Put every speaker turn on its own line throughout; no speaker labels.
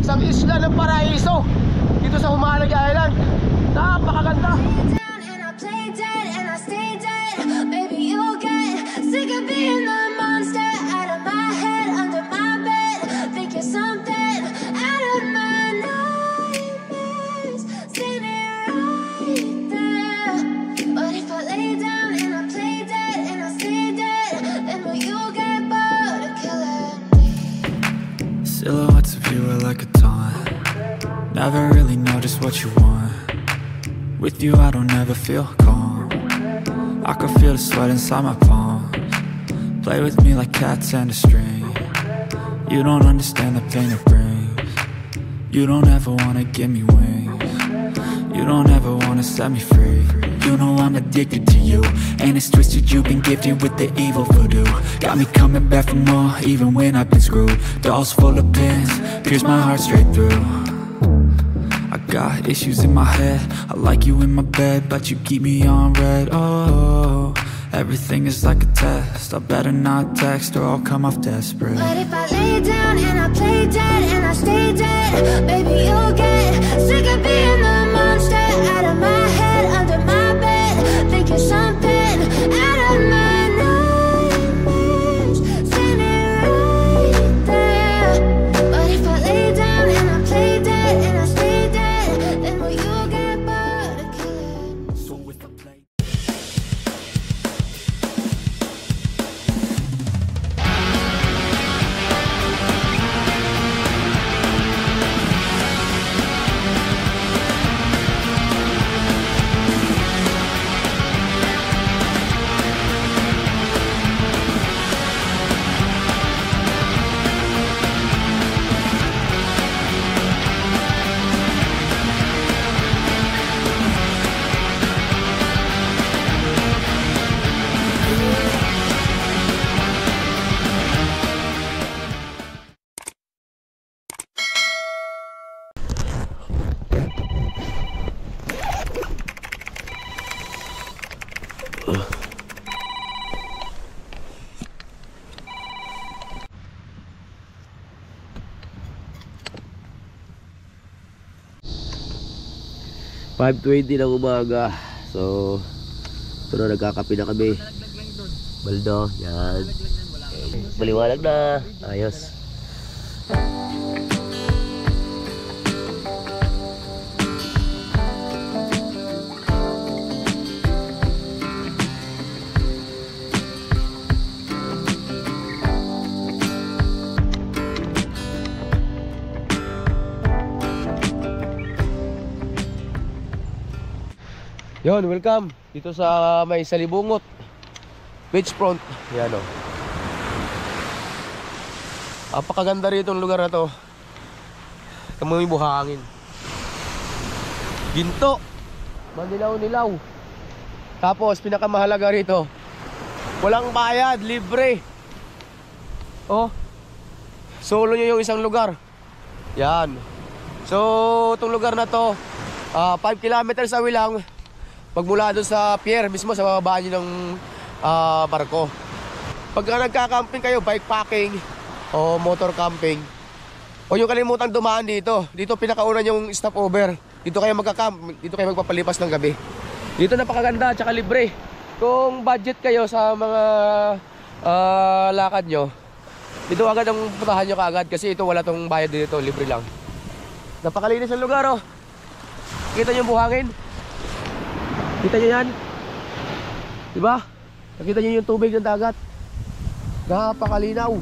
Isang isla ng paraiso dito sa Humalag Island. Napakaganda.
Silhouettes of you are like a taunt. Never really know just what you want. With you I don't ever feel calm. I can feel the sweat inside my palms. Play with me like cats and a string. You don't understand the pain it brings. You don't ever wanna give me wings. You don't ever wanna set me free. You know I'm addicted to you, and it's twisted, you've been gifted with the evil voodoo. Got me coming back for more, even when I've been screwed. Dolls full of pins, pierce my heart straight through. I got issues in my head, I like you in my bed, but you keep me on red. Oh, everything is like a test, I better not text or I'll come off desperate.
But if I lay down and I play dead and I stay dead, baby you'll get sick of being the monster out of my head, under my bed, thinking something out of my nightmares, standing right there. But if I lay down and I play dead and I stay dead, then will you get bored of killing?
So if I play
$5:20 ng umaga. So ito na, nagkakape na kami. Baldo, yan. Maliwanag na. Ayos.
Yon, welcome dito sa may Salibungot beachfront. Yan o. Apakaganda rito ang lugar na to. Tamo yung buhangin. Ginto. Manilaw-nilaw. Tapos pinakamahalaga rito, walang bayad, libre. Oh. Solo nyo yung isang lugar. Yan. So itong lugar na to, 5 kilometers away lang. Pagmula doon sa pier mismo, sa bababa nyo ng barko. Pagka nagka-camping kayo, bike packing o motor camping, o yung kalimutang dumaan dito, dito pinakauna yung stopover. Dito kayo magka-camp, dito kayo magpapalipas ng gabi. Dito napakaganda, tsaka libre. Kung budget kayo sa mga lakad nyo, dito agad ang puntahan nyo kaagad, kasi ito wala tong bayad dito, libre lang. Napakalinis ang lugar, oh. Kita nyo yung buhangin? Kita nyo yan? Diba? Nakita nyo yung tubig ng dagat? Napakalinaw.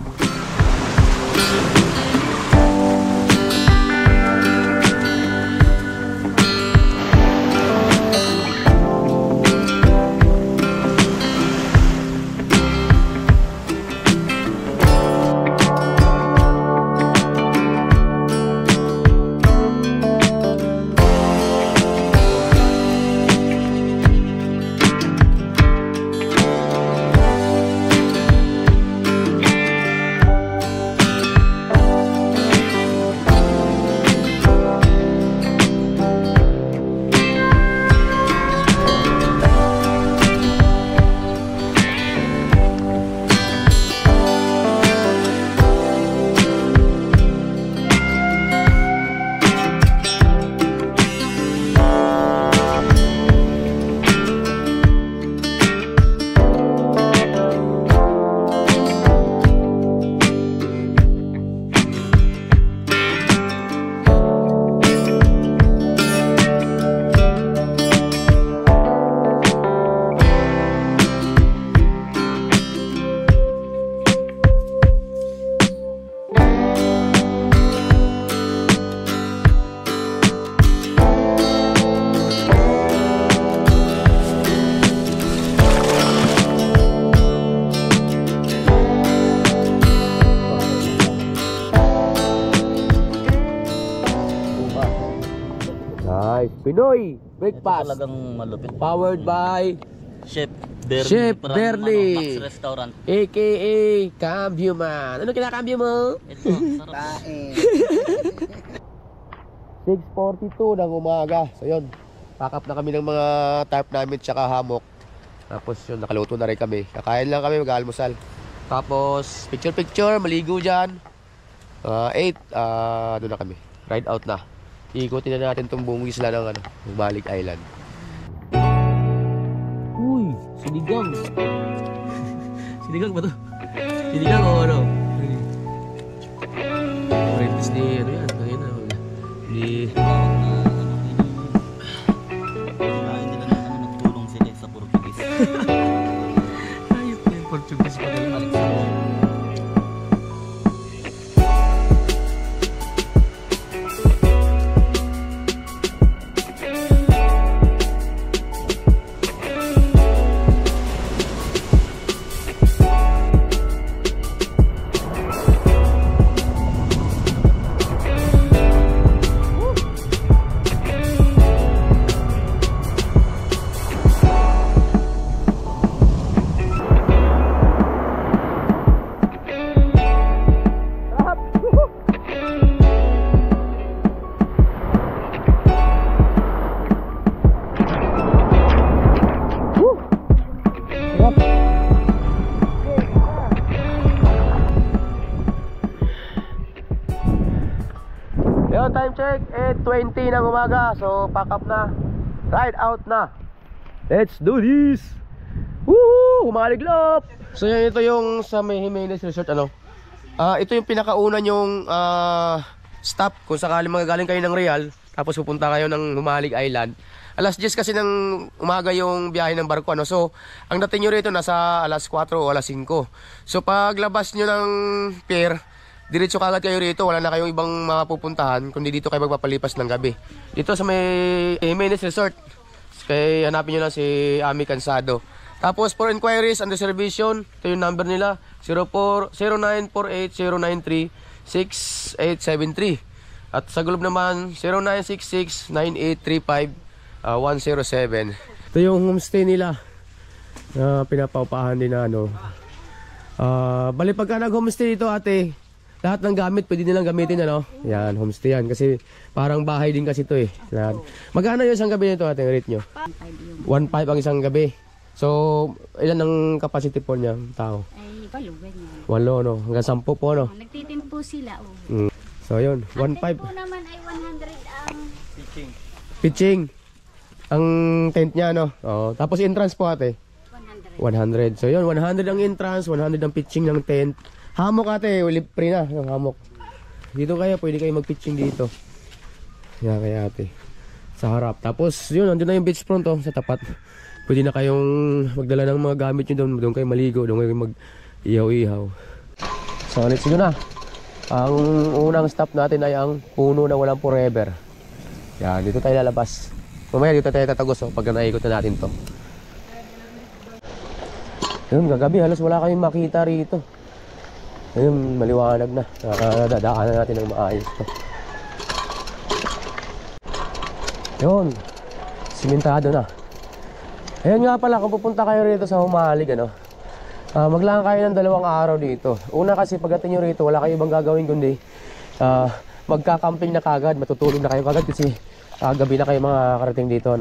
guys. Pinoy
Ito
breakfast.
talagang malupit.
Powered by
Chef Bernie.
Chef
from,
Bernie.
Max Restaurant.
AKA Cambio Man. Ano kinakambyo mo?
Ito, sarap.
6:42 ng umaga. So yun, pack up na kami ng mga tarp namin tsaka hammock. Tapos yun, nakaluto na rin kami. Kakain lang kami, mag-almusal. Tapos picture, maligo dyan. 8, doon na kami. Ride out na. Ikutin na natin itong buong isla ng Humalig Island. Uy, sinigang. Sinigang ba to? Sinigang o ano? Friends ni ano yan? Di...
Hindi na nagtulong sila sa Portuguese.
Ayop na yung Portuguese pa rin. Yun, time check, 8:20 ng umaga. So, pack up na. Ride out na. Let's do this! Woo! Humaliglop! So, yan, ito yung sa may Jimenez Resort, ito yung pinakauna yung stop kung sakali magagaling kayo ng Real, tapos pupunta kayo ng Humalig Island. Alas 10 kasi ng umaga yung biyahe ng barko, So, ang dating nyo rito nasa alas 4 o alas 5. So, paglabas nyo ng pier, diretso kagad kayo rito, wala na kayong ibang mapupuntahan kundi dito kayo magpapalipas ng gabi. Dito sa may Jimenez Resort, kaya hanapin nyo lang si Ami Cansado. Tapos for inquiries and reservation, ito yung number nila, 0948-093-6873. At sa Globe naman, 0966-9835-107. Ito yung homestay nila na pinapaupahan din na bali pagka nag-homestay dito ate, lahat ng gamit pwede nilang gamitin Yan, homestay yan. Kasi parang bahay din kasi ito Yan. Magkano yung isang gabi nito ate, rate nyo? 1.5 ang isang gabi. So, ilan ang capacity po niya, tao?
Ay, 8 ganyan.
8 hanggang 10 po
Nagtitimpo sila
So, yun, 1.5.
Ang tent po naman ay 100 ang
Pitching. Ang tent niya, tapos entrance po ate? 100. So, yun, 100 ang entrance, 100 ang pitching ng tent. Hammock ate, free na yung hammock. Dito kaya, pwede kayo mag-pitching dito. Yan kaya ate. Sa harap. Tapos yun, nandun na yung beach front sa tapat. Pwede na kayong magdala ng mga gamit nyo doon. Doon kayo maligo, doon kayo mag-ihaw-ihaw. So let's go na. Ang unang stop natin ay ang puno na walang forever. Yan, dito tayo lalabas. Mamaya dito tayo tatagos pag naikot na natin to. Yun, kagabi halos wala kayong makita rito. Ayun, maliwanag na. Nakakadadaanan natin ng maayos to. Yun, simentado na. Ayun nga pala, kung pupunta kayo rito sa Humalig, maglaan kayo ng 2 araw dito. Una kasi pagdating nyo rito, wala kayo ibang gagawin kundi magkakamping na kagad, matutulog na kayo kagad kasi gabi na kayo mga karating dito.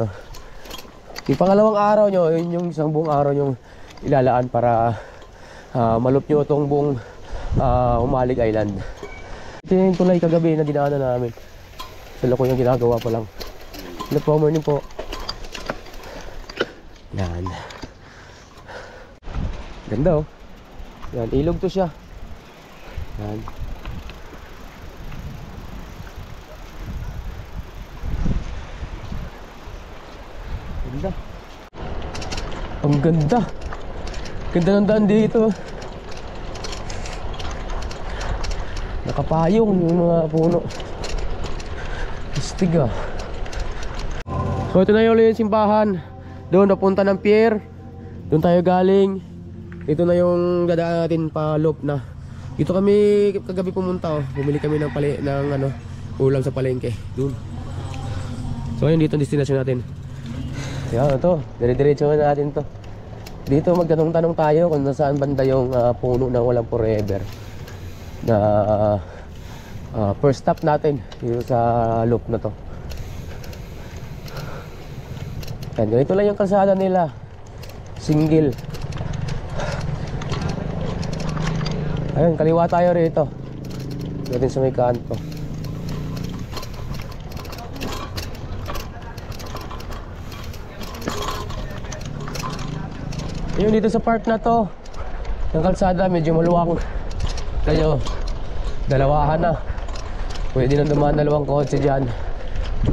Yung pangalawang araw nyo, yun yung isang buong araw yung ilalaan para malup nyo itong buong Humalig Island. Ito yung tulay kagabi na dinaanan namin. Sa loko yung ginagawa pa lang. Hello po, morning po. Yan. Ganda Yan, ilog to siya. Yan. Ganda. Ang ganda. Ganda ng daan dito. Nakapayong yung mga puno. Astig So ito na yung ulit yung simbahan. Doon napunta ng pier. Doon tayo galing. Ito na yung dadaan natin pa loop na. Dito kami kagabi pumunta Bumili kami ng ulam sa palengke. Doon. So ayun, dito ang destination natin. Yan, ito. Dire-diretso na natin to. Dito magtanong-tanong tayo kung nasaan banda yung puno ng walang forever. Na first stop natin dito sa loop na to. Yan, ganito lang yung kalsada nila. Single. Ayun, kaliwa tayo rito. Natin sa may kanto. Ayun, dito sa part na to, yung kalsada medyo maluwang. Tayo, dalawahan na. Pwede nang dumaan dalawang kotse dyan.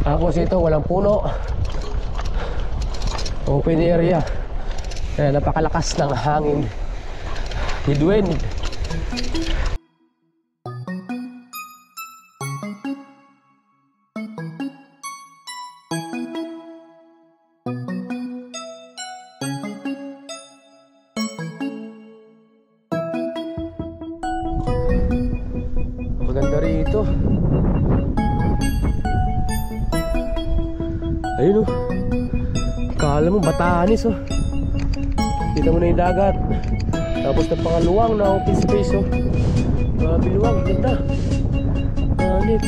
Tapos ito, walang puno. Open area. Kaya napakalakas ng hangin. Headwind. Maganda rito. Ayun o. Kala mo Batanes o. Kita mo na yung dagat. Tapos na pangaluwang na open space o. Biluwang, ganda. Hanip.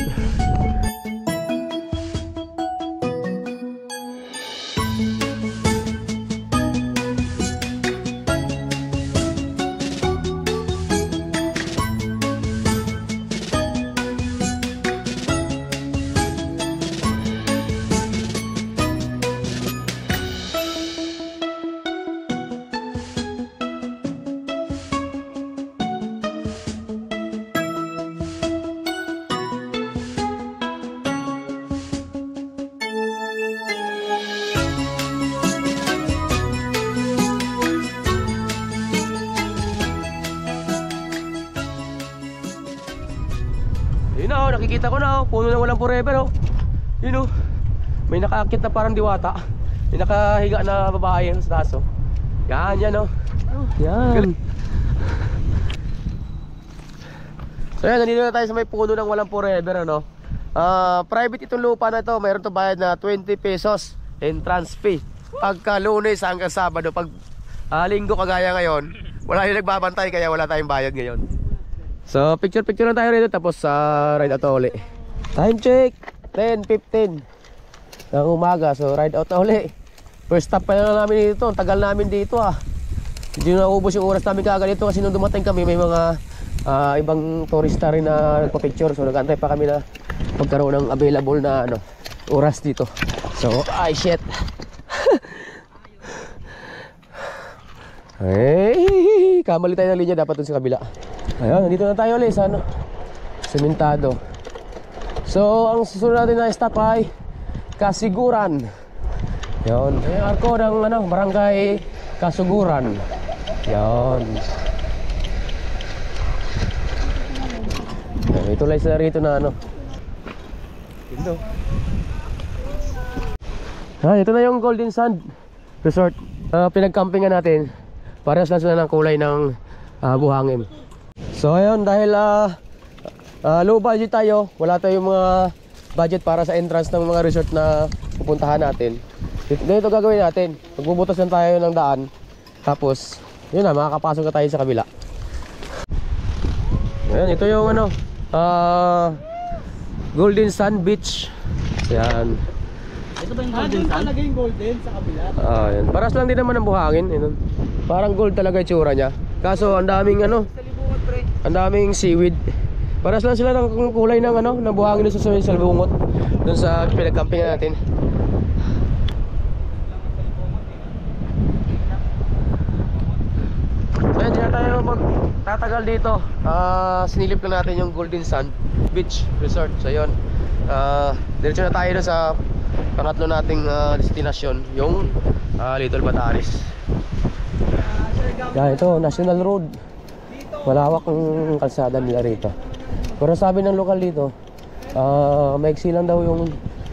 Yun na, nakikita ko na, puno na walang forever. Yun, may nakaakit na parang diwata. May nakahiga na babae sa taso. Yan, yan yan. So yan, nandito na tayo sa may puno ng walang forever. Private itong lupa na ito. Mayroon to bayad na 20 pesos entrance fee pagka Lunes hanggang Sabado. Pag Linggo kagaya ngayon, wala yung nagbabantay, kaya wala tayong bayad ngayon. So picture na tayo rito, tapos ride out na uli. Time check 10:15 ng umaga. So ride out na uli. First stop pa na namin dito. Ang tagal namin dito Hindi na naubos yung oras namin kaganito, kasi nung dumating kami may mga ibang turista rin na nagpa-picture. So nag-antay pa kami na pagkaroon ng available na oras dito. So ay shit. Hey, kamali tayo ng linya, dapat dun sa kabila. Ayun, nandito na tayo ulit sa sementado. So ang susunod natin na stop ay Kasiguran. Yun, yung arko ng barangay Kasiguran. Yun. Ito lang sila rito na Ito. Ito na yung Golden Sand Resort. Pinagcampingan natin. Parehas lang sila ng kulay ng buhangin. So ayun, dahil low budget tayo, wala tayong mga budget para sa entrance ng mga resort na pupuntahan natin. Ganito gagawin natin. Magbubutas lang tayo ng daan. Tapos yun na, makakapasok na tayo sa kabila. Ayan, ito yung Golden Sand Beach. Ayan.
Ito ba yung golden sand? Talaga yung golden sa kabila?
Ayan. Paras lang din naman ang buhangin. Parang gold talaga yung tsura niya. Kaso ang daming ang daming seaweed. Paras lang sila ng kulay ng ng buhangin sa salbungot. Doon sa pinagcampingan natin. So yan, hindi na tayo magtatagal dito. Sinilip lang natin yung Golden Sand Beach Resort. So yun, diretso na tayo sa pangatlo nating destinasyon, yung Little Batanes. Yan, ito, National Road. Malawak ang kalsada nila rito. Pero sabi ng lokal dito, maiksi lang daw yung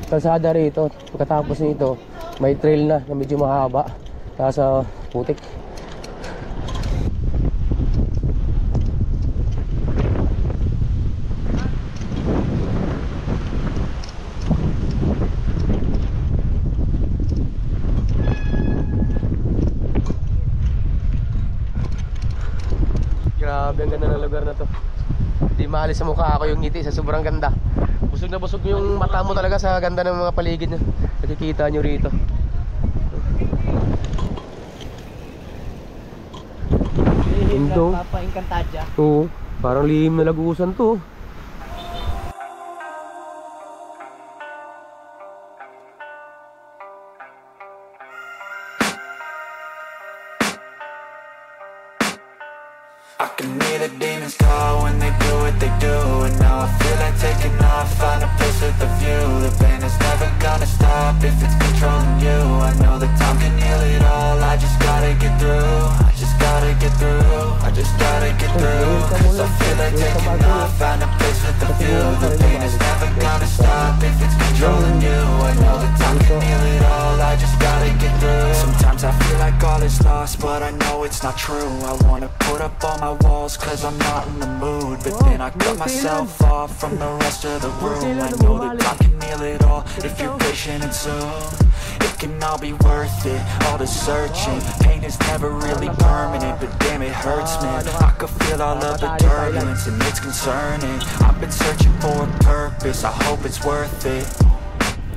kalsada rito. Pagkatapos nito, may trail na medyo mahaba. Kaya putik. lugar na to. Di maalis sa mukha ako yung ngiti sa sobrang ganda. Busog na busog yung mata mo talaga sa ganda ng mga paligid na nakikita nyo rito. Indo.
Papa Encantadia.
Oo, parang lihim na lagusan to.
I can hear the demons call when they do what they do. And now I feel like taking off, find a place with a view. The pain is never gonna stop if it's controlling you. I know that time can heal it all, I just gotta get through. I just gotta get through, I just gotta get through. Cause I feel like taking off, find a place with a view. The pain is never gonna stop if it's controlling you. I know that time can heal it all, I just gotta get through. Sometimes I feel like all is lost, but I know it's not true. I wanna put up all my walls cause I'm not in the mood. But then I cut myself off from the rest of the room. I know that I can heal it all if you're patient and soon. It can all be worth it, all the searching. Pain is never really permanent, but damn it hurts, man. I could feel all of the turbulence and it's concerning. I've been searching for a purpose, I hope it's worth it.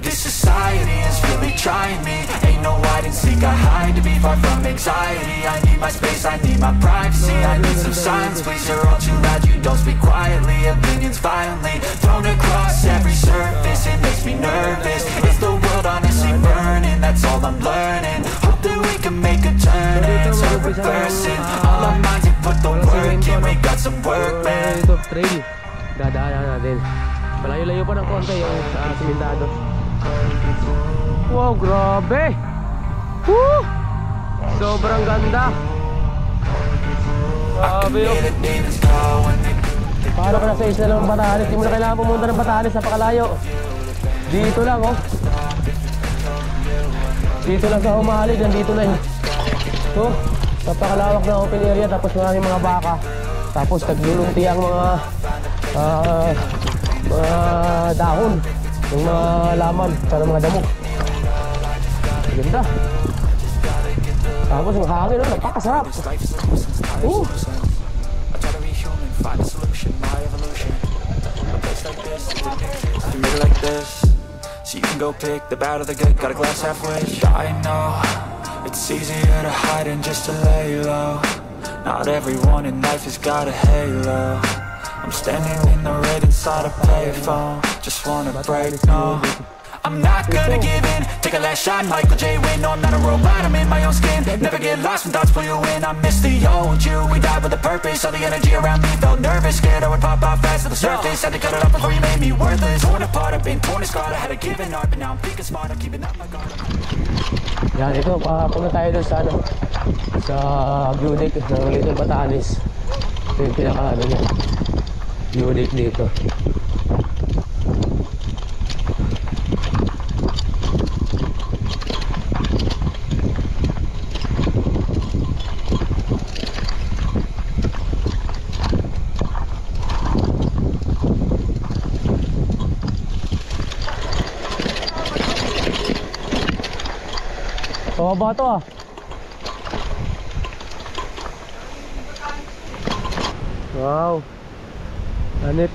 This society is really trying me. Ain't no hide and seek, I hide to be far from anxiety. I need my space, I need my privacy. I need some silence, please, you're all too loud. You don't speak quietly, opinions violently thrown across every surface. It makes me nervous. Is the world honestly burning? That's all I'm learning. Hope that we can make a turn and start reversing. All our minds and put the work in. We got some work, man.
Ito, trail. Dadaanan natin. Malayo-layo pa ng konti yung simentado. Wow, grabe! Woo! Sobrang ganda! Grabe yun! Paano ka nasa isla ng Batanes? Hindi mo na kailangan pumunta ng Batanes, napakalayo. Dito lang, oh. Dito lang sa Humalig, nandito na yun. So, napakalawak na open area, tapos maraming mga baka. Tapos naglulunti ang mga dahon, yung mga laman, para mga damok. Ganda. Tapos yung hangin, oh, napakasarap.
Like this, so you can go pick the bad or the good. Got a glass halfway. I know it's easier to hide than just to lay low. Not everyone in life has got a halo. I'm standing in the red inside a payphone. Just wanna break, no, I'm not gonna give in. Take a last shot, Michael J. Win. No, I'm not a robot, I'm in my own skin. Never get lost when thoughts pull you in. I miss the old you, we died with a purpose. All the energy around me felt nervous. Scared I would pop off fast to the surface. Had to cut it off before you made me worthless. Torn apart, I've been torn and scarred. I had to give an art, but now I'm thinking smart. I'm keeping up my guard.
Yan, ito, punta tayo doon sa ano, sa view deck ng Little Batanes. Ito yung pinaka ano niya, view deck dito. Pababa to, ah. Wow. Anit.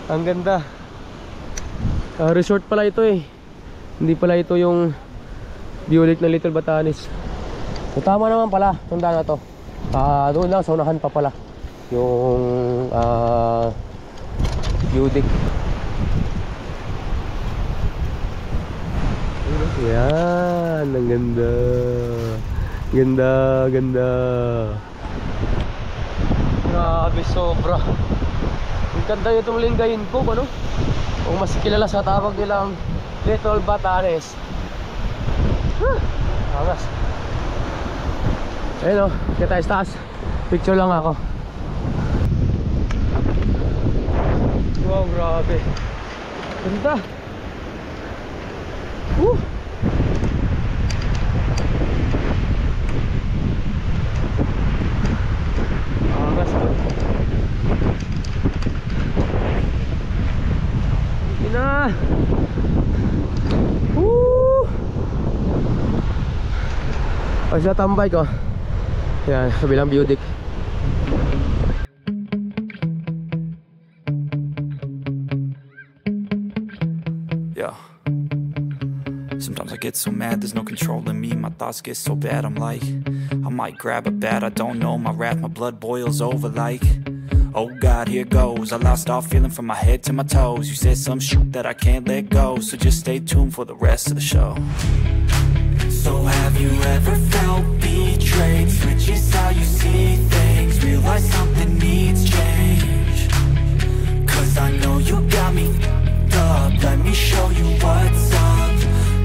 Ang ganda. Resort pala ito eh. Hindi pala ito yung view deck ng Little Batanes. So, tama naman pala itong daan na to. Doon lang sa unahan pa pala yung view deck. Yan, ang ganda. Ganda, ganda. Grabe, sobra. Ang ganda itong Lingayen Cove, ano? O mas kilala sa tawag nilang Little Batanes. Angas. Ayun, o, kaya tayo sa taas. Picture lang ako. Wow, grabe. Ganda. Angas to. Ina. O, sila tambay ko. Yan, kabilang view deck.
yeah. Sometimes I get so mad, there's no controlling me. My thoughts get so bad, I'm like, I might grab a bat, I don't know. My wrath, my blood boils over like, oh God, here goes. I lost all feeling from my head to my toes. You said some shit that I can't let go, so just stay tuned for the rest of the show. So have you ever felt betrayed? Switches how you see things, realize something needs change. Cause I know you got me f***ed up, let me show you what's up.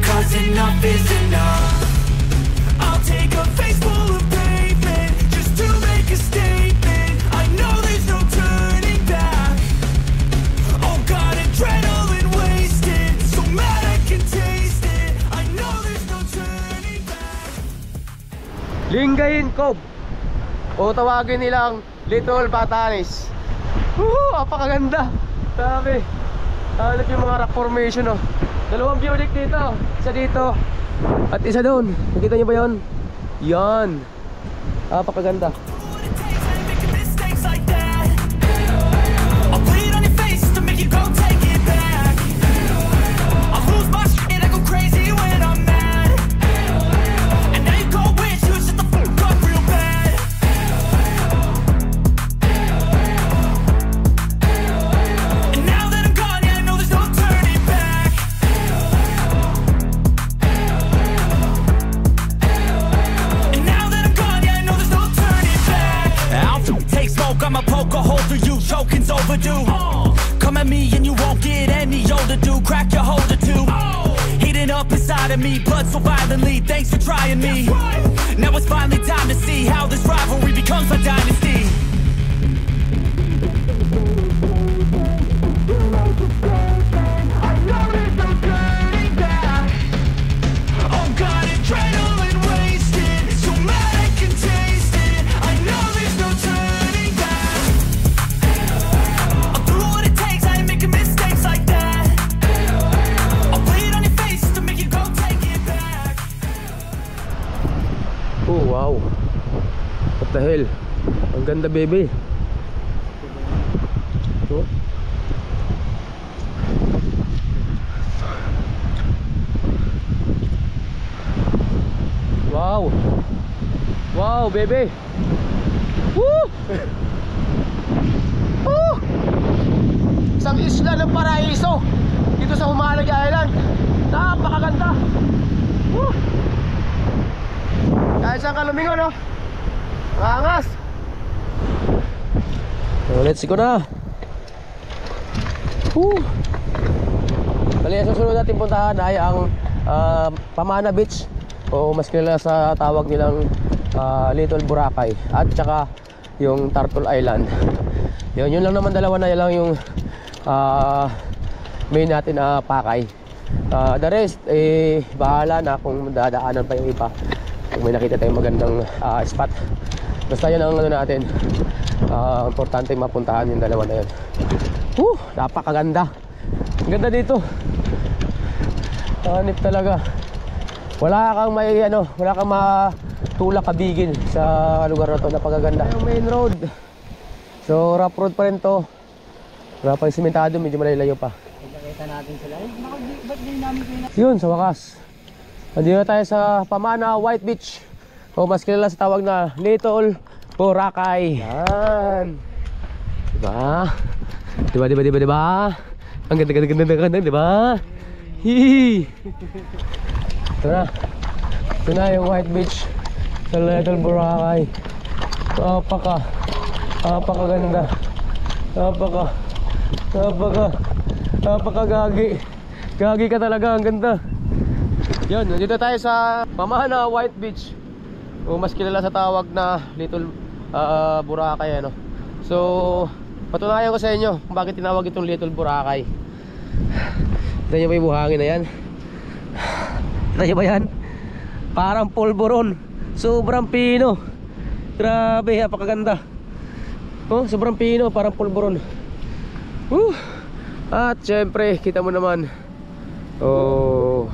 Cause enough is enough. I'll take a face full of pavement just to make a statement. I know there's no turning back. Oh God, adrenaline wasted, so mad I can taste it. I know there's no turning back.
Lingayen Cove o tawagin nilang Little Batanes. Apakaganda. Sabi, hanap yung mga rock formation, oh. Dalawang view deck dito, isa dito at isa doon. Nakita niyo ba yun? Yan. Apakaganda.
I'ma poke a hole through you, choking's overdue. Come at me and you won't get any older, dude. Crack your holder too. Heating up inside of me, blood so violently. Thanks for trying me. Now it's finally time to see how this rivalry becomes a dynasty. Oh God, adrenaline wasted, so mad I can taste it. I know there's no turning back. I'll do what it takes, I ain't making mistakes like that. I'll play it on your face to make you go take it back.
Oh wow. What the hell? Ang ganda, baby. Oh. Wow. Wow, baby. Woo! Woo! Isang isla ng paraiso dito sa Humalag Island. Napakaganda. Woo! Kahit saan ka lumingon, no? Angas. So, let's go na. Woo! Bali, ang susunod natin puntahan ay ang Pamana Beach, o mas kilala sa tawag nilang Little Boracay, at saka yung Turtle Island. Yun lang naman, dalawa na, yun lang yung main natin na pakay. The rest, bahala na kung dadaanan pa yung iba, kung may nakita tayong magandang spot. Basta yun ang ano natin, importante mapuntahan yung dalawa na yun. Napakaganda. Ang ganda dito. Hanip talaga. Wala kang may wala kang matulak kabigin sa lugar na to. Napakaganda yung main road. So rough road pa rin to. Wala pa yung simentado, medyo malayo pa.
Nakita natin sila. Ba't din namin kayo?
Yun, sa wakas. Nandito tayo sa Pamana White Beach, o mas kilala sa tawag na Little Boracay. Yan. Diba? Ang ganda, diba? Hihi. Ito na yung White Beach sa Little Boracay. Napakaganda. Napakagagi. Gagi ka talaga, ang ganda. Yun, nandito tayo sa Pamana White Beach, o mas kilala sa tawag na Little Boracay, ano. So, patunayan ko sa inyo kung bakit tinawag itong Little Boracay. Kita nyo ba yung buhangin na yan? Kita nyo ba yan? Parang pulburon. Sobrang pino. Grabe, napakaganda. Oh, sobrang pino, parang pulburon. At syempre, kita mo naman. Oh,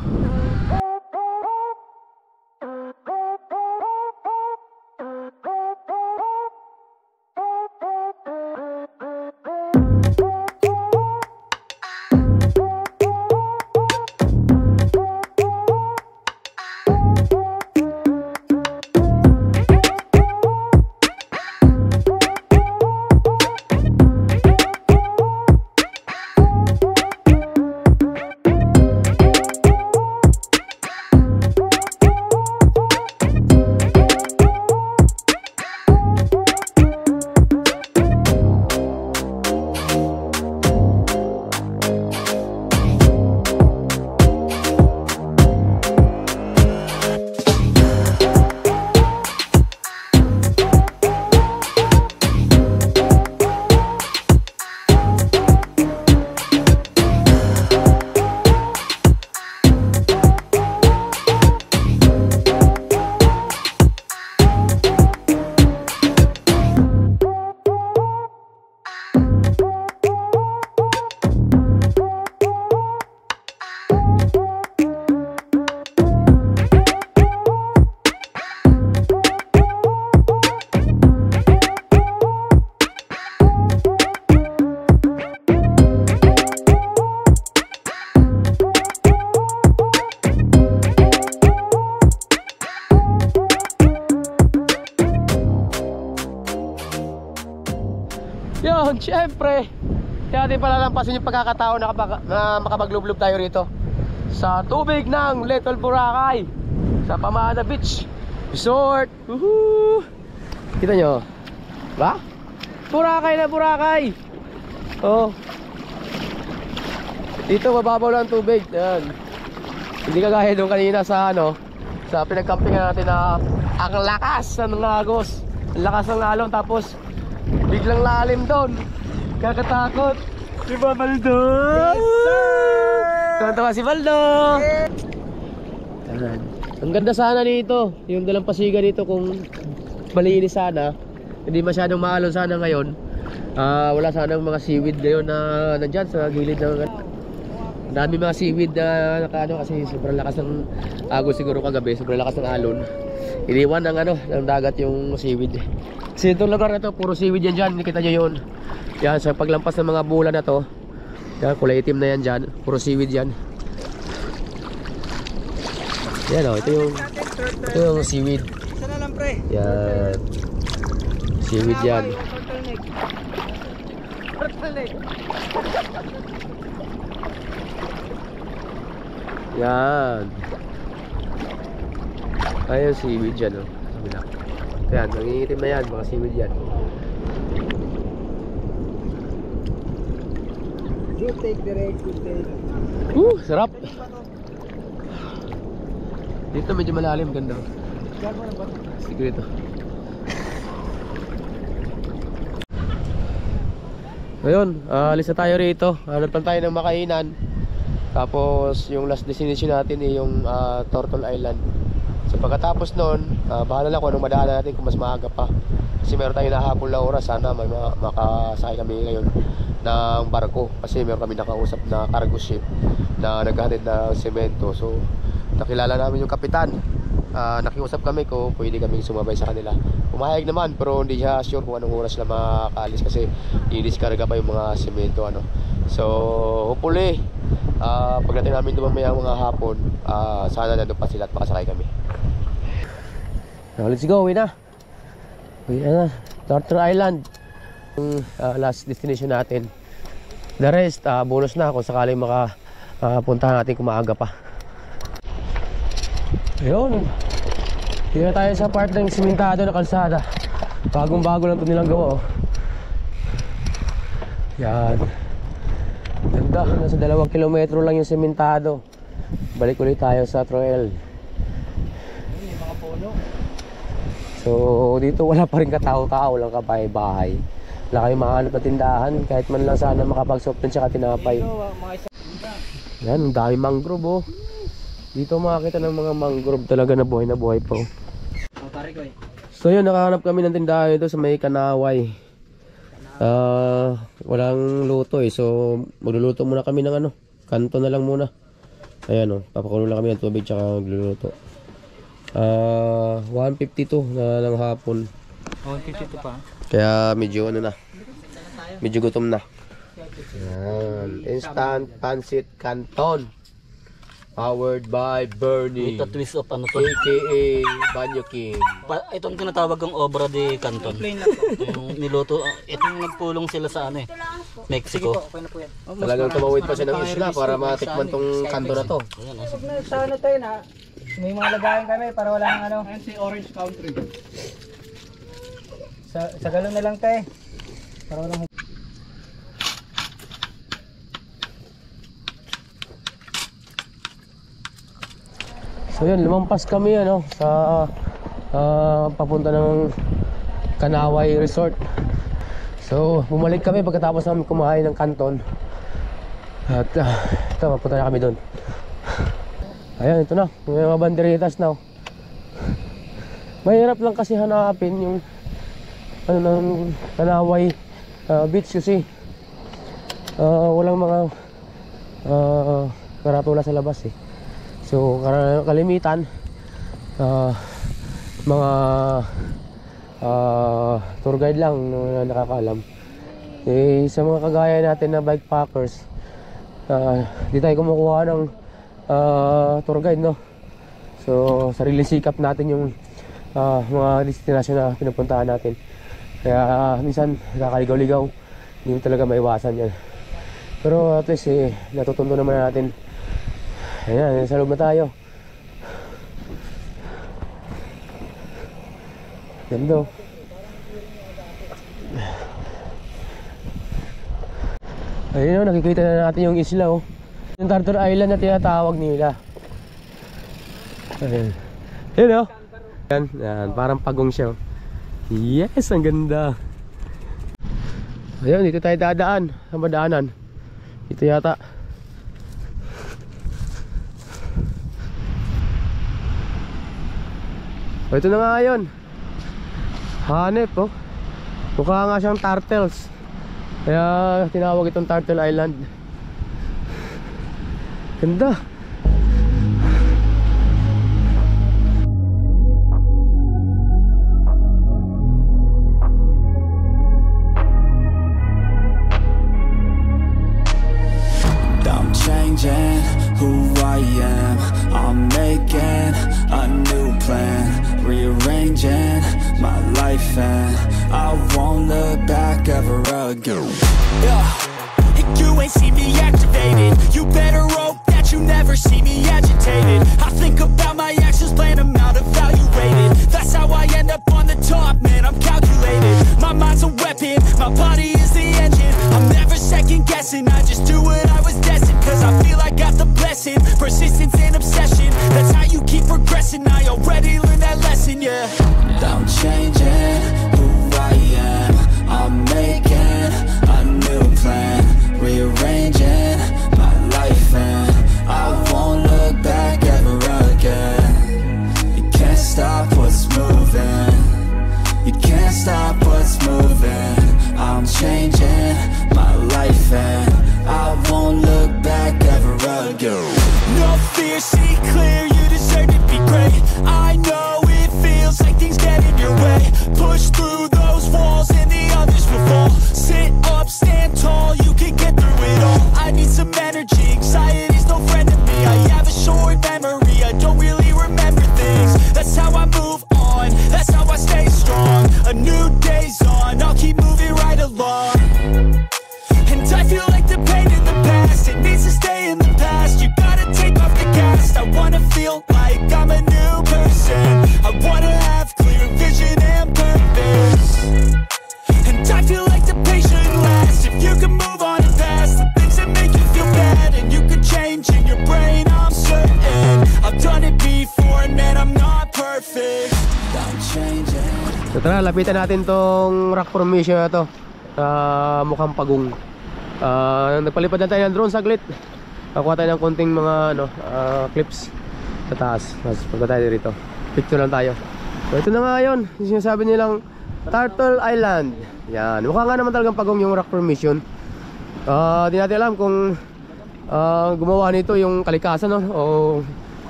syempre, hindi natin palalampasin yung pagkakataon na makapaglublub tayo rito sa tubig ng Little Boracay sa Pamana Beach Resort. Woohoo! Kita nyo ba? Boracay na Boracay. Oh, dito mababaw lang ang tubig. Yan. Hindi kagaya doon kanina sa sa pinagkampingan natin na ang lakas ng agos, ang lakas ng alon, tapos biglang lalim doon. Kakatakot. Diba, Baldo? Yes, sir! Tawa si Baldo. Yan. Ang ganda sana dito, yung dalampasigan dito kung malinis sana, hindi masyadong maalon sana ngayon. Wala sana mga seaweed ngayon na nandyan sa gilid ng dami mga seaweed na kasi sobrang lakas ng agos siguro kagabi, sobrang lakas ng alon. Iniwan ng dagat yung seaweed. Kasi itong lugar na to, puro seaweed yan dyan, nakita nyo yun. Yan, sa paglampas ng mga bulan na to, yan, kulay itim na yan dyan, puro seaweed yan. Yan o, ito yung seaweed.
Isa na lang, pre.
Yan, seaweed yan. Yan. Ayun, seaweed yan, oh. Yan, nangingitim na yan, mga seaweed yan.
You take the right, you take.
Sarap. Dito medyo malalim, ganda. Sige dito. Ngayon, alis na tayo rito. Hanap lang tayo ng makainan. Tapos yung last destination natin ay yung Turtle Island. So pagkatapos nun, bahala lang kung anong madaanan natin kung mas maaga pa. Kasi meron tayong nahabol na oras. Sana may makasakay kami ngayon ng barko. Kasi meron kami nakausap na cargo ship na naghahatid ng semento. So nakilala namin yung kapitan. Nakiusap kami kung pwede kami sumabay sa kanila. Pumayag naman, pero hindi siya sure kung anong oras na makaalis kasi i-discarga pa yung mga semento. So hopefully pagdating namin doon mamaya mga hapon, sana nandun pa sila at makasakay kami. Now let's go, uwi na. Uwi na, Turtle Island, last destination natin. The rest, bonus na kung sakaling makapuntahan natin kung maaga pa. Ayun, dito na tayo sa part ng simentado na kalsada. Bagong bago lang ito nilang gawa, oh. Yan. Ganda, nasa 2 kilometro lang yung simentado. Balik ulit tayo sa Troel. So dito wala pa rin katao-tao, walang kabahay-bahay. Wala kayong mahanap na tindahan, kahit man lang sana makapag-soft drink tsaka tinapay. Yan, ang dami mangrove, oh. Dito makakita ng mga mangrove talaga na buhay po. So yun, nakahanap kami ng tindahan dito sa may Kanaway. Walang luto, so magluluto muna kami ng kanto na lang muna. Ayan, oh, papakulo lang kami ng tubig tsaka magluluto. 1:52 na ng hapon.
152 pa.
Kaya medyo medyo gutom na. Yan, instant pancit canton. Powered by Bernie,
Ito twist of to.
aka Banyo King.
Itong tinatawag kong obra de Canton. Yung niluto, itong nagpulong sila sa Mexico.
Talagang tumawid pa siya ng isla para matikman tong kanto na to.
Ayan,
Sa tayo na, may mga lagayan kami para walang
si Orange Country.
Sa galon na lang tayo. Para walang
So yun, lumampas kami sa papunta ng Kanaway Resort. So bumalik kami pagkatapos namin kumain ng kanton. At ito, papunta na kami doon. Ayan, ito na, may mga banderitas na. Mahirap lang kasi hanapin yung ng Kanaway beach kasi walang mga karatula sa labas eh. So kalimitan mga tour guide lang na nakakaalam. Sa mga kagaya natin na bikepackers, di tayo kumukuha ng tour guide, no? So sariling sikap natin yung mga destinasyon na pinupuntahan natin. Kaya minsan nakakaligaw-ligaw Hindi mo talaga maiwasan yan. Pero at least natutundo naman natin. Ayan, sa loob na tayo. Ganda. Ayun, nakikita na natin yung isla, oh. Yung Tartar Island na tinatawag nila. Ayun. Ayun, oh. Yan, parang pagong siya. Yes, ang ganda. Ayun, dito tayo dadaan. Sa madaanan. Dito yata. O, ito na nga yun. Hanep, oh. Mukha nga siyang turtles. Kaya tinawag itong Turtle Island. Ganda.
I'm changing who I am. I'm making a new plan, rearranging my life, and I won't look back ever again.
Yeah, you ain't see me activated. You better hope that you never see me agitated. I think about my actions, plan them out, evaluated. That's how I end up on the top, man, I'm calculated. My mind's a weapon, my body is the engine. I'm never second guessing, I just do what I was destined. Cause I feel I got the blessing, persistence and obsession. That's how you keep progressing, I already learned that lesson, yeah.
I'm changing who I am. I'm making a new plan, rearranging my life, and I won't look back ever again. You can't stop what's moving. You can't stop what's moving. I'm changing my life, and I won't look back ever again.
No fear, see clear, you deserve to be great. I know it feels like things get in your way. Push through those walls and the others will fall. Sit up, stand tall, you can get through it all. I need some energy, anxiety's no friend to me. I have a short memory, I don't really remember things. That's how I move on, that's how I stay strong. A new day's on, I'll keep moving right along. And I feel like the pain in the past, it needs to stay in the past. You gotta take off the cast. I wanna feel like I'm a new person. I wanna have clear vision and purpose. And I feel like the pain shouldn't last. If you can move on and past the things that make you feel bad, and you can change in your brain, I'm certain. I've done it before, and man, I'm not perfect.
I'm changing.
So tara, lapitan natin tong rock formation na to. Mukhang pagong. Nagpalipad na tayo ng drone saglit. Nakuha tayo ng konting mga clips sa taas. Mas pagka tayo dito, picture lang tayo. So ito na nga yun, yung sinasabi nilang Turtle Island. Yan, mukha nga naman talagang pagong yung rock formation. Di natin alam kung gumawa nito yung kalikasan, no? O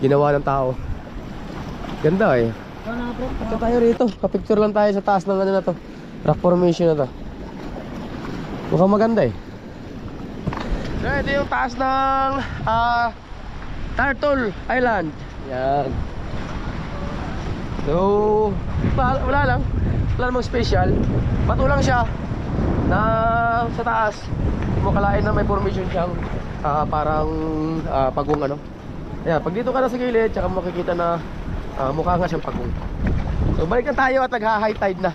ginawa ng tao. Ganda eh. Ito tayo rito, kapicture lang tayo sa taas ng ano na to, rock formation na to. Mukhang maganda eh. So ito yung taas ng Turtle Island. Yan. So wala lang, wala namang special. Bato lang siya na sa taas. Hindi mo kalain na may formation siyang parang pagong ano. Ayan, pag dito ka na sa gilid, tsaka makikita na mukha nga siyang pagong. So balik na tayo at nagha-high tide na.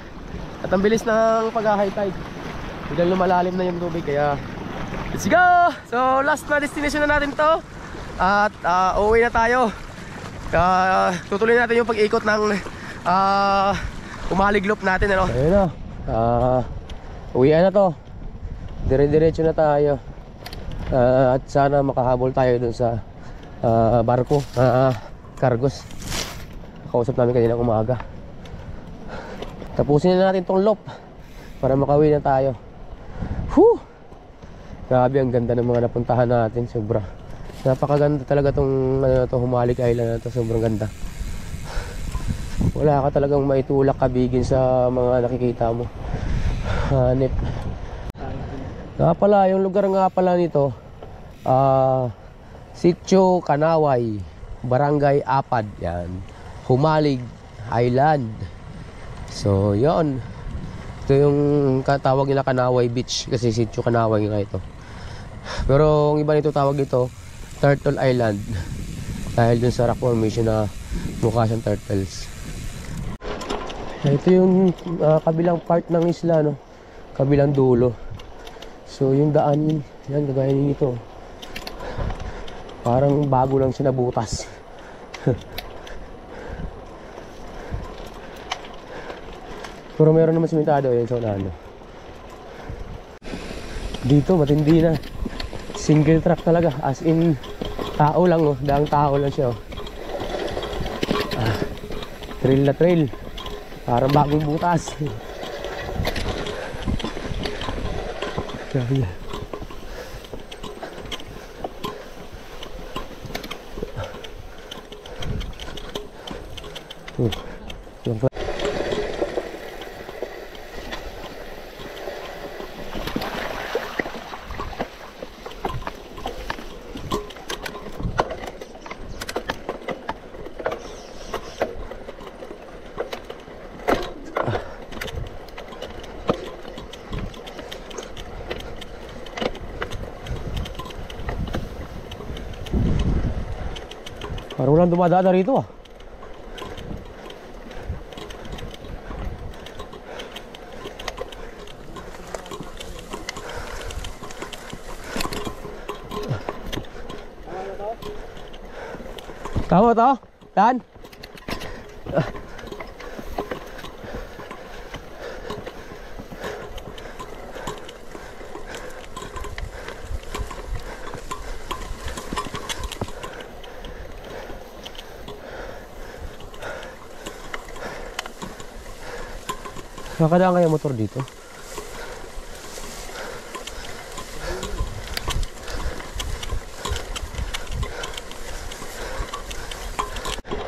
At ang bilis ng pag-high tide, biglang lumalalim na yung tubig, kaya let's go! So last na destination na natin to. At uuwi na tayo. Tutuloy natin yung pag-ikot ng umaliglop natin, ano? Ayun na, uwian na to. Dire-diretso na tayo. At sana makahabol tayo dun sa barko, cargos. Kausap namin kanina umaga. Tapusin na natin tong loop para makauwi na tayo. Whew! Grabe, ang ganda ng mga napuntahan natin. Sobra. Napakaganda talaga tong Humalik Island na to. Sobrang ganda. Wala ka talagang maitulak kabigin sa mga nakikita mo. Hanip. Nga pala, yung lugar nga pala nito, Sitio Kanaway, Barangay Apad. Yan, Humalik Island. So yon, Ito yung tawag nila Kanaway Beach kasi sitio Kanaway nga ito. Pero ang iba nito tawag ito Turtle Island dahil dun sa rock formation na mukha siyang turtles. Ito yung kabilang part ng isla, no? Kabilang dulo. So yung daan yan kagaya nito. Parang bago lang siya nabutas. Pero meron naman simentado yun sa unahan. Dito matindi na. Single track talaga. As in tao lang, oh. Daang tao lang siya, oh. Trail na trail. Parang bagong butas. Grabe. Yung parang walang dumadaan na rito, ah. Tama to? Dan? Nakadaan kaya motor dito?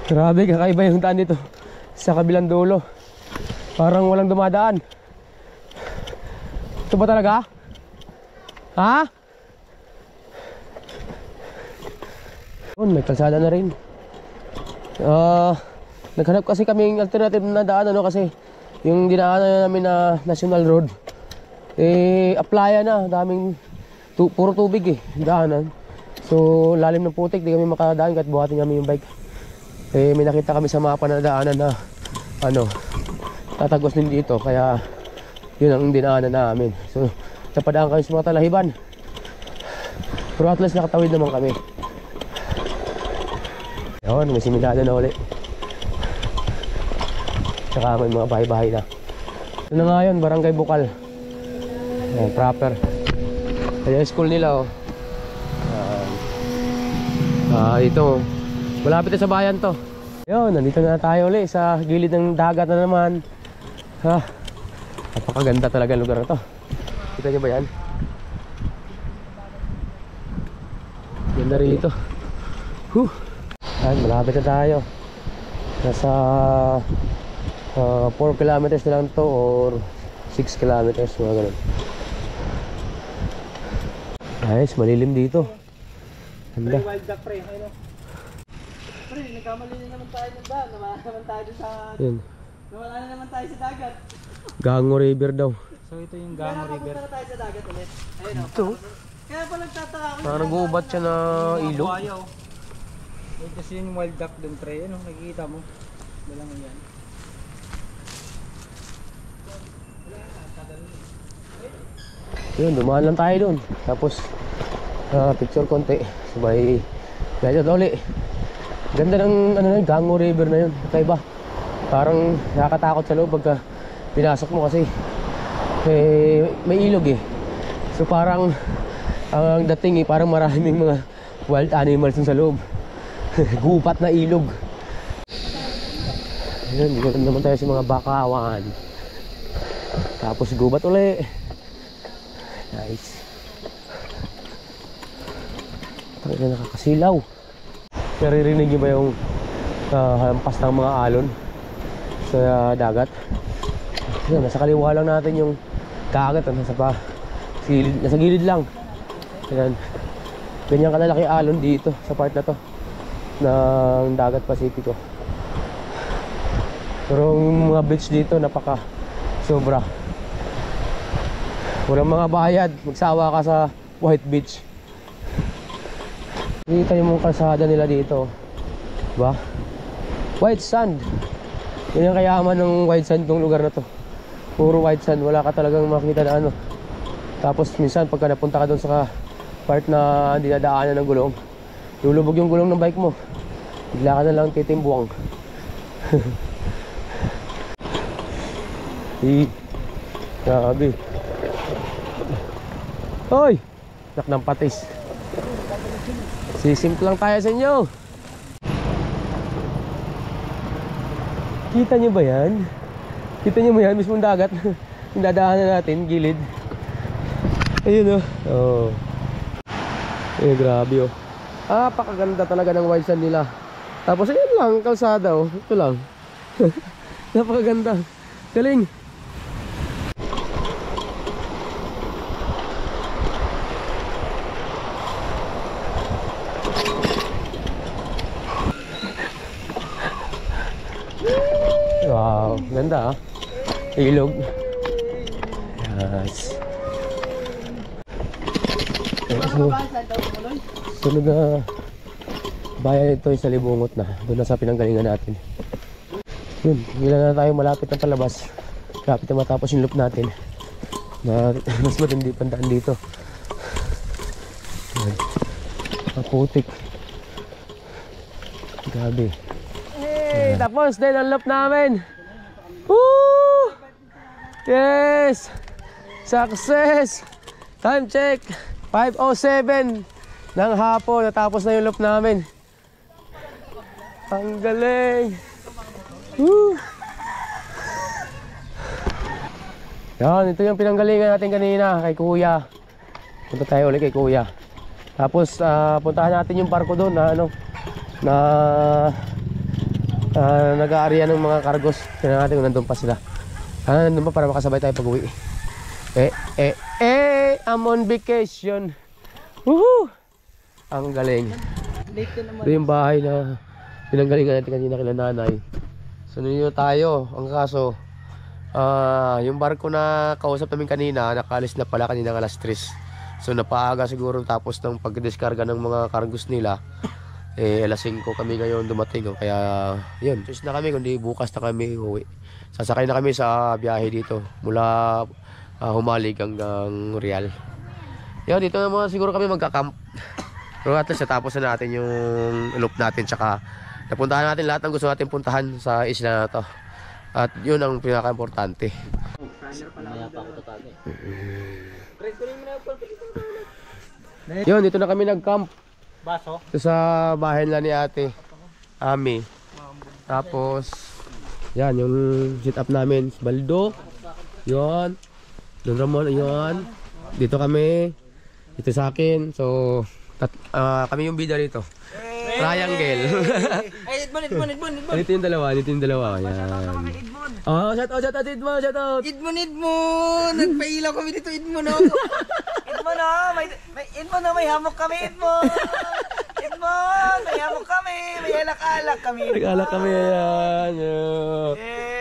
Grabe, kakaiba yung daan dito sa kabilang dulo. Parang walang dumadaan. Ito ba talaga? Ha? May kalsada na rin. Naghanap kasi kaming alternative na daan, ano, kasi yung dinaanan namin na National Road applyan na, daming puro tubig eh, daanan. So lalim ng putik, di kami makadaan kahit buhatin kami yung bike. May nakita kami sa mapa na daanan na ano, tatagos din dito, kaya yun ang dinaanan namin. So napadaan kami sa mga talahiban, pero at least nakatawid naman kami. Yun, may similada na ulit. Tsaka may mga bahay-bahay na. Ito na nga yun, Barangay Bukal. Ayan, proper. Kaya yung school nila, oh. Ito, malapit na sa bayan to. Yun, nandito na tayo ulit sa gilid ng dagat na naman. Napakaganda talaga lugar na to. Kita nyo ba yan? Ganda rito. Ayan, malapit na tayo. Nasa 4 kilometers na lang to or 6 kilometers, mga ganun. Ayos, malilim dito. Ganda.
Wild duck, pre. Ano? Pre, nagkamali na naman tayo ng daan. Nawala naman tayo sa...
Yun.
Nawala na naman tayo sa dagat.
Gango River daw.
So ito yung Gango River. Kaya napunta na tayo sa dagat ulit. Ayun, oh.
Ito.
Kaya pa nagtataka ako.
Parang nag-uubat siya na ilog.
Wait, kasi yung wild duck dun, pre. Ano, nakikita mo? Dalang yan.
Yun, dumaan lang tayo dun. Tapos picture konti. Sabay gaya ulit. Ganda ng ano na, Gango River na yun. Kakaiba. Parang nakakatakot sa loob pagka pinasok mo kasi may ilog eh. So parang ang dating eh, parang maraming mga wild animals sa loob. Gupat na ilog. Ayun, dito naman tayo sa mga bakawan. Tapos gubat ulit. Nice. Talaga nakakasilaw. Naririnig niyo ba yung hampas ng mga alon sa dagat? Yan, nasa kaliwa lang natin yung dagat, nasa gilid lang. Ayan. Ganyan kalalaki alon dito sa part na to ng dagat Pasipiko. Pero yung mga beach dito napaka sobra. Walang mga bayad, magsawa ka sa White Beach. Kita yung mga kalsada nila dito, diba? White sand. Yan ang kayaman ng white sand tong lugar na to. Puro white sand, wala ka talagang makita na ano. Tapos minsan pagka napunta ka doon sa part na dinadaanan ng gulong, lulubog yung gulong ng bike mo, bigla ka na lang titimbuang. Grabe. Hoy! Nak ng patis. Sisimp lang tayo sa inyo. Kita nyo ba yan? Kita nyo ba yan? Mismong dagat. Yung dadaanan natin, gilid. Ayun oh. Eh, grabe oh. Napakaganda talaga ng white sand nila. Tapos ayun lang, kalsada oh. Ito lang. Napakaganda. Galing. Wow, ganda ah. Ilog. Yes. So, sunod na bayan ito ay sa Libungot na. Doon na sa pinanggalingan natin. Yun, ilan na tayo malapit na palabas. Malapit na matapos yung loop natin. Na mas matindi pandaan dito. Maputik. Grabe. Hey, tapos din ang loop namin. Woo! Yes! Success! Time check! 5:07 ng hapon. Natapos na yung loop namin. Ang galing! Woo! Yan, ito yung pinanggalingan natin kanina kay Kuya. Punta tayo ulit kay Kuya. Tapos puntahan natin yung barko doon na ano, na nag-aarya ng mga cargos. Tingnan natin kung nandun pa sila. Nandun pa para makasabay tayo pag uwi. I'm on vacation. Woohoo! Ang galing. Ito yung bahay na pinanggalingan natin kanina kila nanay. Sunod nyo tayo. Ang kaso, yung barko na kausap namin kanina, nakalis na pala kanina ng alas 3. So napaaga siguro tapos ng pagdiskarga ng mga cargos nila. Alas 5 kami ngayon dumating. Kaya yun, choice na kami kundi bukas na kami uwi. Sasakay na kami sa biyahe dito mula Humalig hanggang Real. Yun, dito naman siguro kami magka-camp. Pero at least natapos na natin yung loop natin. Tsaka napuntahan natin lahat ng gusto natin puntahan sa isla na to. At yun ang pinaka-importante. Yun, dito na kami nag-camp.
Baso?
Ito sa bahay nila ni ate Ami. Tapos yan yung sit up namin, baldo. Yun. Don Ramon, yun. Dito kami. Dito sa akin. So kami yung bida rito. Triangle.
Ay, Idmon.
Dito yung dalawa, Yan. Oh, shout out Idmon, shout out.
Idmon. Nagpailaw kami dito, Idmon. Idmon, may hamok kami, Idmon. Idmon, may hamok kami. May alak-alak kami.
Nag-alak kami, yan.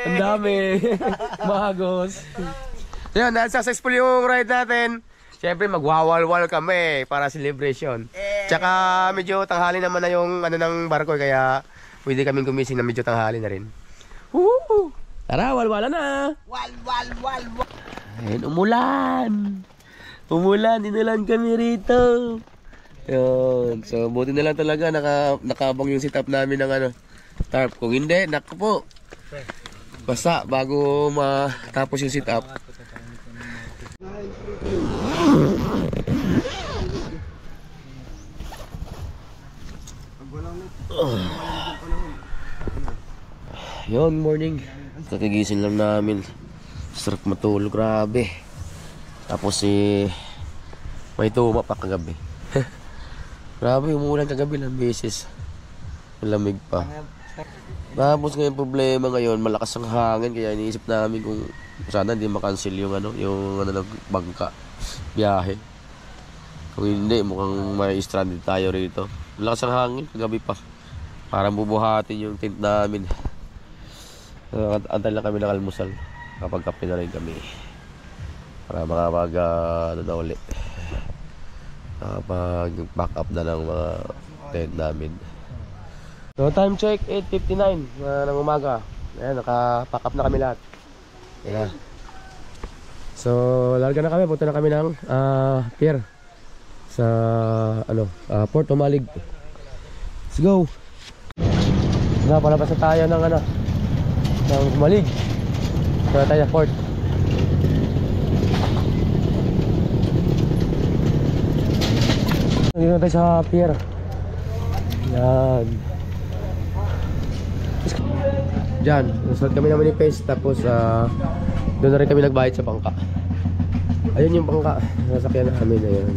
Ang dami. Magos. Yun, successful yung ride natin. Siyempre magwawalwal kami para celebration. Tsaka medyo tanghali naman na yung ano ng barko kaya pwede kaming gumising na medyo tanghali na rin. Woo! Tara, walwala na.
Wal.
Ayun, umulan, dinulan kami rito. Yun, so buti na lang talaga nakabang yung setup namin ng ano, tarp. Kung hindi, naku po. Basta bago matapos yung setup. Yun, morning. Kakigising lang namin. Sarap matulog, grabe. Tapos may tuma pa kagabi. Grabe, umulan kagabi ng beses. Malamig pa. Tapos ngayon problema ngayon, malakas ang hangin kaya iniisip namin kung sana hindi makancel yung ng bangka biyahe. Kung hindi, mukhang may stranded tayo rito. Malakas ang hangin kagabi pa. Parang bubuhatin yung tent namin. Antay lang kami ng almusal. Kapag kape na rin kami. para makapag ano na ulit, makapag-back up na ng mga tent namin. So time check 8:59 ng umaga. Ayan, naka-pack up na kami lahat. Ayan. So larga na kami, punta na kami ng pier sa ano, Port Umalig. Let's go. Na palabas na tayo ng ano, ng Umalig. Punta tayo sa port. Dito na tayo sa pier. Yan. Diyan, nasulat kami ng manifest. Tapos doon na rin kami nagbayad sa bangka. Ayun yung bangka, nasakyan namin. Ayun.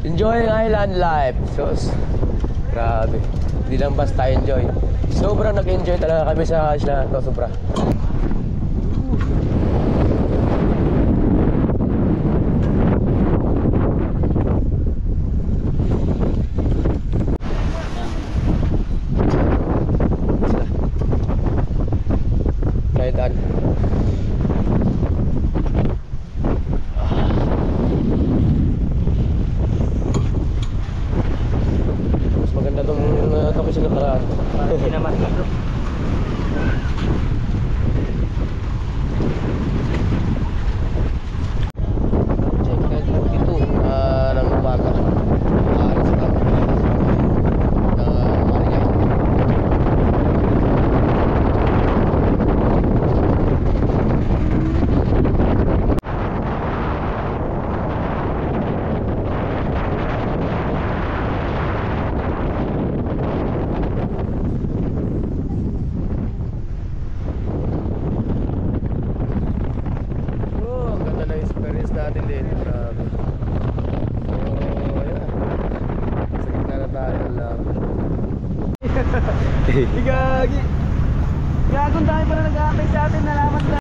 Enjoying island life. Sos, grabe. Hindi lang basta enjoy. Sobrang nag-enjoy talaga kami sa isla na to. Sobra. Kaitan. Mas maganda tong ito kasi nakaraan.
Hindi naman ito.
Check out 42 ng umaga. Sa kapit na Marigay. Oh, ang ganda ng experience natin dito. Grabe. Oh, yeah. Sa gitna na tayo ng laban.
Igagi. Gagong dahil pala nag-aakay sa atin, nalaman na.